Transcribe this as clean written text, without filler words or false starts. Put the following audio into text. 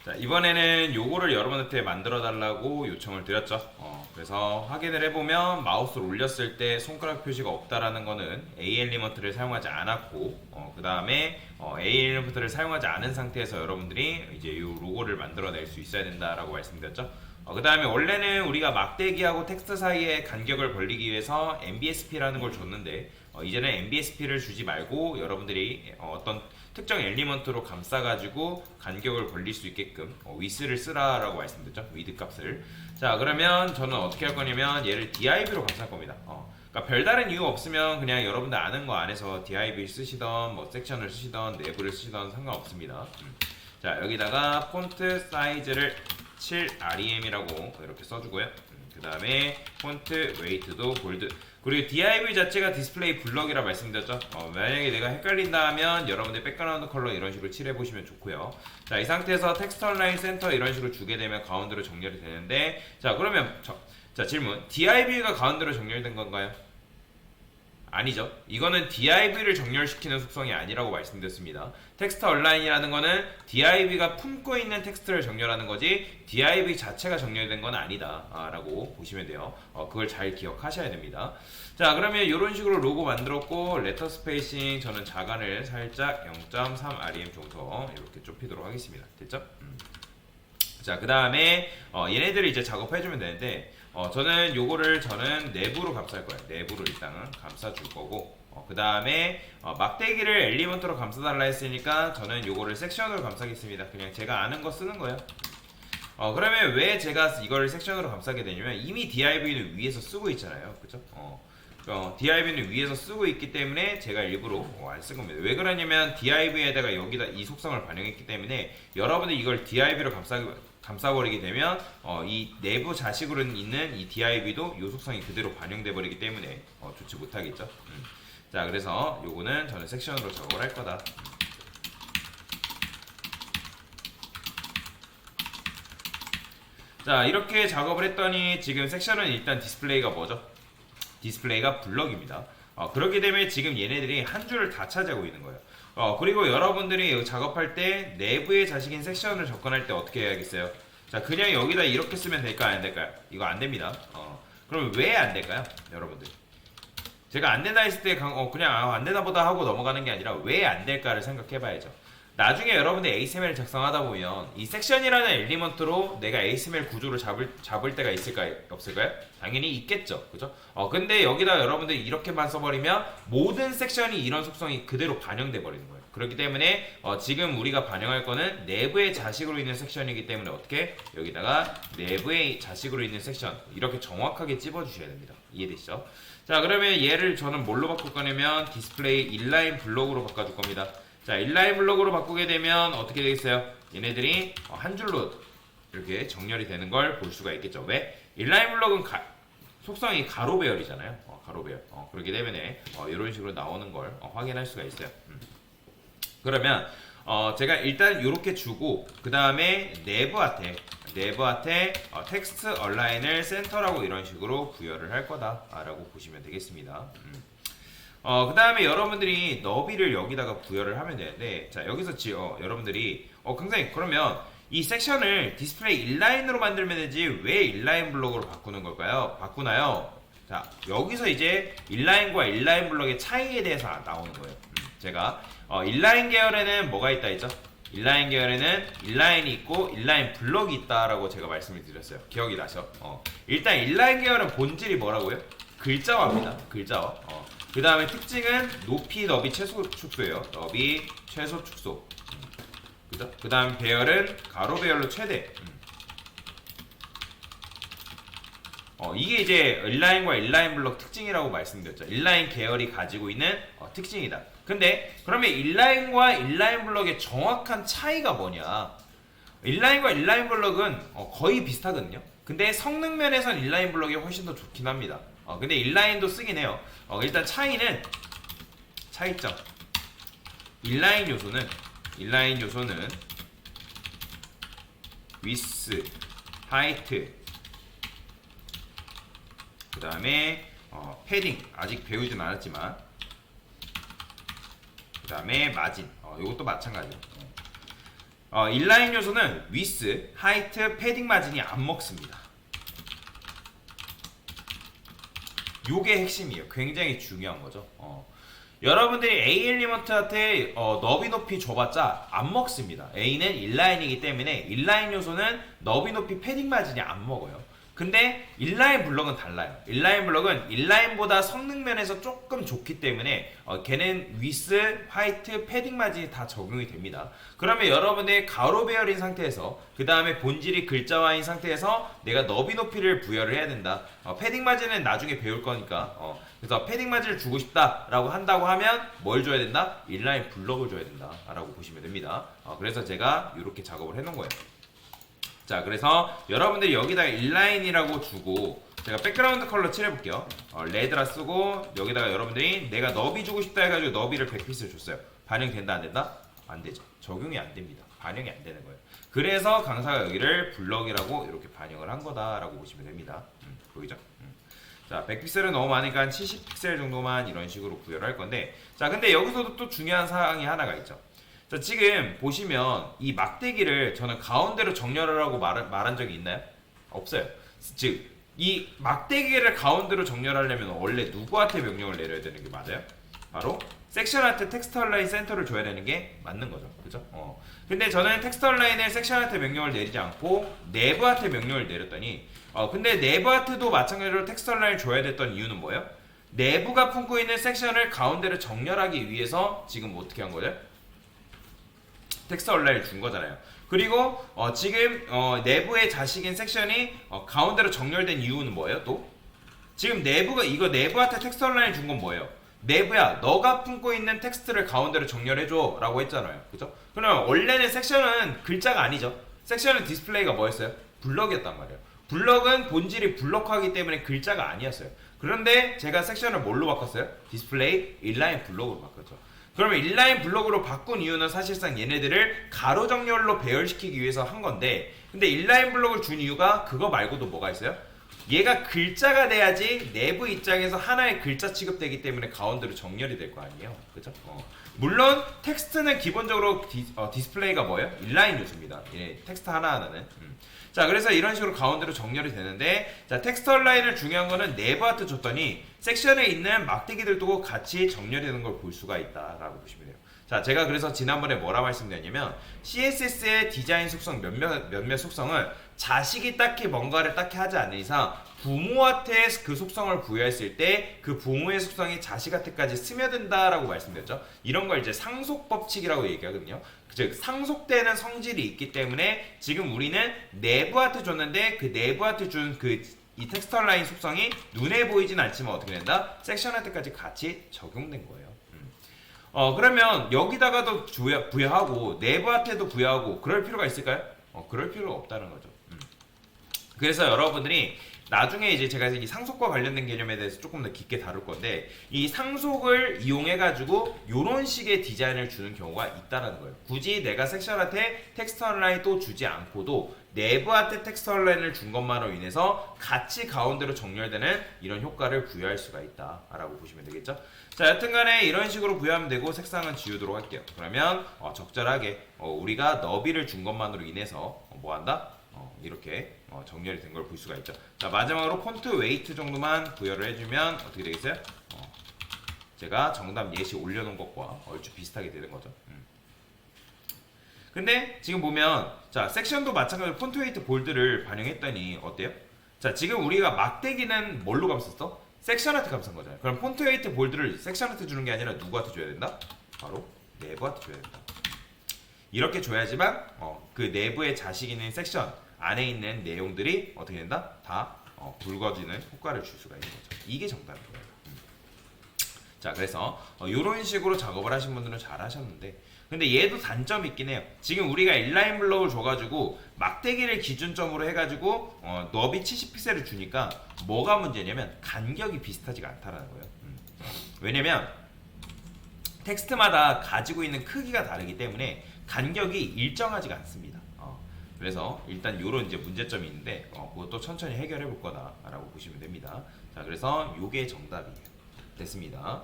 자, 이번에는 요거를 여러분한테 만들어 달라고 요청을 드렸죠. 그래서 확인을 해보면 마우스를 올렸을 때 손가락 표시가 없다라는 거는 A 엘리먼트를 사용하지 않았고, 그 다음에 A 엘리먼트를 사용하지 않은 상태에서 여러분들이 이제 이 로고를 만들어낼 수 있어야 된다라고 말씀드렸죠. 그 다음에 원래는 우리가 막대기하고 텍스트 사이에 간격을 벌리기 위해서 MBSP라는 걸 줬는데, 이제는 MBSP를 주지 말고 여러분들이 어떤 특정 엘리먼트로 감싸가지고 간격을 벌릴 수 있게끔 위스를 쓰라라고 말씀드렸죠. 위드 값을. 자, 그러면 저는 어떻게 할 거냐면 얘를 div로 감쌀 겁니다. 그러니까 별다른 이유 없으면 그냥 여러분들 아는 거 안에서 div 쓰시던 뭐 섹션을 쓰시던 내부를 쓰시던 상관없습니다. 자, 여기다가 폰트 사이즈를 7REM이라고 이렇게 써주고요. 그 다음에 폰트 웨이트도 볼드. 그리고 div 자체가 디스플레이 블럭이라 말씀드렸죠. 만약에 내가 헷갈린다 하면 여러분들 백그라운드 컬러 이런 식으로 칠해 보시면 좋고요. 자, 이 상태에서 텍스트 얼라인 센터 이런 식으로 주게 되면 가운데로 정렬이 되는데, 자, 그러면 자, 질문. div가 가운데로 정렬된 건가요? 아니죠. 이거는 div를 정렬시키는 속성이 아니라고 말씀드렸습니다. 텍스트 얼라인이라는 거는 div가 품고 있는 텍스트를 정렬하는 거지 div 자체가 정렬된 건 아니다 라고 보시면 돼요. 그걸 잘 기억하셔야 됩니다. 자, 그러면 이런 식으로 로고 만들었고, 레터 스페이싱 저는 자간을 살짝 0.3rem 정도 이렇게 좁히도록 하겠습니다. 됐죠? 자, 그 다음에 얘네들을 이제 작업해주면 되는데, 저는 내부로 감쌀 거예요. 내부로 일단은 감싸줄 거고, 그 다음에 막대기를 엘리먼트로 감싸달라 했으니까 저는 요거를 섹션으로 감싸겠습니다. 그냥 제가 아는 거 쓰는 거예요. 그러면 왜 제가 이걸 섹션으로 감싸게 되냐면, 이미 div는 위에서 쓰고 있잖아요. 그쵸? div는 위에서 쓰고 있기 때문에 제가 일부러 안 쓴 겁니다. 왜 그러냐면 div에다가 여기다 이 속성을 반영했기 때문에 여러분들 이걸 div로 감싸버리게 되면 이 내부 자식으로 있는 이 div도 이 속성이 그대로 반영돼 버리기 때문에 좋지 못하겠죠. 자, 그래서 요거는 저는 섹션으로 작업을 할 거다. 자, 이렇게 작업을 했더니 지금 섹션은 일단 디스플레이가 뭐죠? 디스플레이가 블럭입니다. 그렇게 되면 지금 얘네들이 한 줄을 다 차지하고 있는 거예요. 그리고 여러분들이 작업할 때 내부의 자식인 섹션을 접근할 때 어떻게 해야겠어요? 자, 그냥 여기다 이렇게 쓰면 될까요? 안 될까요? 이거 안 됩니다. 그럼 왜 안 될까요? 여러분들. 제가 안 된다 했을 때 그냥 안 되나 보다 하고 넘어가는 게 아니라 왜 안 될까를 생각해 봐야죠. 나중에 여러분들 ASML 작성하다 보면 이 섹션이라는 엘리먼트로 내가 ASML 구조를 잡을 때가 있을까요? 없을까요? 당연히 있겠죠. 그죠? 근데 여기다 여러분들 이렇게만 써버리면 모든 섹션이 이런 속성이 그대로 반영돼 버리는 거예요. 그렇기 때문에 지금 우리가 반영할 거는 내부의 자식으로 있는 섹션이기 때문에 어떻게 여기다가 내부의 자식으로 있는 섹션 이렇게 정확하게 찝어주셔야 됩니다. 이해되시죠? 자, 그러면 얘를 저는 뭘로 바꿀 거냐면 디스플레이 인라인 블록으로 바꿔줄 겁니다. 자, 인라인 블록으로 바꾸게 되면 어떻게 되겠어요? 얘네들이 한 줄로 이렇게 정렬이 되는 걸 볼 수가 있겠죠. 왜? 인라인 블록은 속성이 가로 배열이잖아요. 가로 배열. 그렇기 때문에 이런 식으로 나오는 걸 확인할 수가 있어요. 그러면 제가 일단 이렇게 주고 그 다음에 내부한테 텍스트 얼라인을 센터라고 이런 식으로 부여를 할 거다라고 보시면 되겠습니다. 그 다음에 여러분들이 너비를 여기다가 부여를 하면 되는데, 자, 여기서 여러분들이 굉장히 그러면 이 섹션을 디스플레이 인라인으로 만들면 되지 왜 인라인 블록으로 바꾸는 걸까요? 바꾸나요? 자, 여기서 이제 인라인과 인라인 블록의 차이에 대해서 나오는 거예요. 제가 인라인 계열에는 뭐가 있다 했죠? 인라인 계열에는 인라인이 있고 인라인 블럭이 있다라고 제가 말씀을 드렸어요. 기억이 나죠? 일단 인라인 계열은 본질이 뭐라고요? 글자화입니다. 글자화. 그 다음에 특징은 높이, 너비, 최소 축소예요. 너비, 최소 축소. 그죠? 그 다음 배열은 가로 배열로 최대. 이게 이제 인라인과 인라인 블록 특징이라고 말씀드렸죠. 인라인 계열이 가지고 있는 특징이다. 근데 그러면 인라인과 인라인 블록의 정확한 차이가 뭐냐? 인라인과 인라인 블록은 거의 비슷하거든요. 근데 성능 면에선 인라인 블록이 훨씬 더 좋긴 합니다. 근데 인라인도 쓰긴 해요. 일단 차이점. 인라인 요소는 위스, 하이트, 그 다음에 패딩 아직 배우진 않았지만, 그 다음에 마진 이것도 마찬가지예요. 인라인 요소는 위스, 하이트, 패딩 마진이 안 먹습니다. 요게 핵심이에요. 굉장히 중요한 거죠. 여러분들이 A 엘리먼트한테 너비 높이 줘봤자 안 먹습니다. A는 인라인이기 때문에 인라인 요소는 너비 높이 패딩 마진이 안 먹어요. 근데 인라인 블럭은 달라요. 인라인 블럭은 인라인보다 성능 면에서 조금 좋기 때문에 걔는 위스, 화이트, 패딩 마진이 다 적용이 됩니다. 그러면 여러분의 가로 배열인 상태에서 그 다음에 본질이 글자화인 상태에서 내가 너비 높이를 부여를 해야 된다. 패딩 마진은 나중에 배울 거니까 그래서 패딩 마진을 주고 싶다라고 한다고 하면 뭘 줘야 된다? 인라인 블럭을 줘야 된다라고 보시면 됩니다. 그래서 제가 이렇게 작업을 해놓은 거예요. 자, 그래서 여러분들이 여기다가 인라인이라고 주고 제가 백그라운드 컬러 칠해볼게요. 레드라 쓰고 여기다가 여러분들이 내가 너비 주고 싶다 해가지고 너비를 100피스를 줬어요. 반영이 된다 안 된다? 안 되죠. 적용이 안 됩니다. 반영이 안 되는 거예요. 그래서 강사가 여기를 블럭이라고 이렇게 반영을 한 거다라고 보시면 됩니다. 보이죠? 자, 100픽셀은 너무 많으니까 70픽셀 정도만 이런 식으로 구별을 할 건데, 자, 근데 여기서도 또 중요한 사항이 하나가 있죠. 자, 지금 보시면 이 막대기를 저는 가운데로 정렬하라고 말한 적이 있나요? 없어요. 즉, 이 막대기를 가운데로 정렬하려면 원래 누구한테 명령을 내려야 되는 게 맞아요? 바로 섹션한테 텍스트 라인 센터를 줘야 되는 게 맞는 거죠. 그죠? 근데 저는 텍스트 라인을 섹션한테 명령을 내리지 않고 내부한테 명령을 내렸더니 근데 내부한테도 마찬가지로 텍스트 라인을 줘야 됐던 이유는 뭐예요? 내부가 품고 있는 섹션을 가운데로 정렬하기 위해서 지금 어떻게 한 거죠? 텍스트 얼라인을 준 거잖아요. 그리고 지금 내부의 자식인 섹션이 가운데로 정렬된 이유는 뭐예요? 또 지금 내부가 이거 내부한테 텍스트 얼라인을 준 건 뭐예요? 내부야, 너가 품고 있는 텍스트를 가운데로 정렬해줘 라고 했잖아요. 그죠? 그럼 원래는 섹션은 글자가 아니죠. 섹션은 디스플레이가 뭐였어요? 블럭이었단 말이에요. 블럭은 본질이 블럭화이기 때문에 글자가 아니었어요. 그런데 제가 섹션을 뭘로 바꿨어요? 디스플레이 인라인 블럭으로 바꿨죠. 그러면 인라인 블록으로 바꾼 이유는 사실상 얘네들을 가로 정렬로 배열시키기 위해서 한 건데, 근데 인라인 블록을 준 이유가 그거 말고도 뭐가 있어요? 얘가 글자가 돼야지 내부 입장에서 하나의 글자 취급되기 때문에 가운데로 정렬이 될 거 아니에요. 그죠? 물론 텍스트는 기본적으로 디스플레이가 뭐예요? 인라인 요소입니다. 예, 텍스트 하나하나는. 자, 그래서 이런 식으로 가운데로 정렬이 되는데, 자, 텍스트 얼라인을 중요한 거는 내부한테 줬더니 섹션에 있는 막대기들도 같이 정렬이 되는 걸 볼 수가 있다라고 보시면 돼요. 자, 제가 그래서 지난번에 뭐라 말씀드렸냐면 CSS의 디자인 속성 몇몇 속성을 자식이 딱히 뭔가를 딱히 하지 않는 이상 부모한테 그 속성을 부여했을 때 그 부모의 속성이 자식한테까지 스며든다라고 말씀드렸죠. 이런 걸 이제 상속 법칙이라고 얘기하거든요. 즉 상속되는 성질이 있기 때문에 지금 우리는 내부한테 줬는데 그 내부한테 준 이 텍스트 라인 속성이 눈에 보이진 않지만 어떻게 된다? 섹션한테까지 같이 적용된 거예요. 그러면 여기다가도 부여하고 내부한테도 부여하고 그럴 필요가 있을까요? 그럴 필요가 없다는 거죠. 그래서 여러분들이 나중에 이제 제가 이 상속과 관련된 개념에 대해서 조금 더 깊게 다룰 건데, 이 상속을 이용해 가지고 이런 식의 디자인을 주는 경우가 있다는 거예요. 굳이 내가 섹션한테 텍스트 라인 또 주지 않고도 내부한테 텍스트 라인을 준 것만으로 인해서 같이 가운데로 정렬되는 이런 효과를 부여할 수가 있다라고 보시면 되겠죠. 자, 여튼간에 이런 식으로 부여하면 되고 색상은 지우도록 할게요. 그러면 적절하게 우리가 너비를 준 것만으로 인해서 뭐한다? 이렇게 정렬이 된 걸 볼 수가 있죠. 자, 마지막으로 폰트 웨이트 정도만 부여를 해주면 어떻게 되겠어요? 제가 정답 예시 올려놓은 것과 얼추 비슷하게 되는 거죠. 근데 지금 보면 자, 섹션도 마찬가지로 폰트 웨이트 볼드를 반영했더니 어때요? 자, 지금 우리가 막대기는 뭘로 감쌌어? 섹션한테 감싼 거잖아요. 그럼 폰트 웨이트 볼드를 섹션한테 주는 게 아니라 누구한테 줘야 된다? 바로 내부한테 줘야 된다. 이렇게 줘야지만 그 내부의 자식 있는 섹션 안에 있는 내용들이 어떻게 된다? 다 굵어지는 효과를 줄 수가 있는 거죠. 이게 정답인 거예요. 자, 그래서 이런 식으로 작업을 하신 분들은 잘 하셨는데, 근데 얘도 단점이 있긴 해요. 지금 우리가 인라인 블럭을 줘가지고 막대기를 기준점으로 해가지고 너비 70픽셀을 주니까 뭐가 문제냐면 간격이 비슷하지가 않다는 거예요. 왜냐면 텍스트마다 가지고 있는 크기가 다르기 때문에 간격이 일정하지가 않습니다. 그래서 일단 이런 이제 문제점이 있는데 그것도 천천히 해결해 볼 거다라고 보시면 됩니다. 자, 그래서 요게 정답이에요. 됐습니다.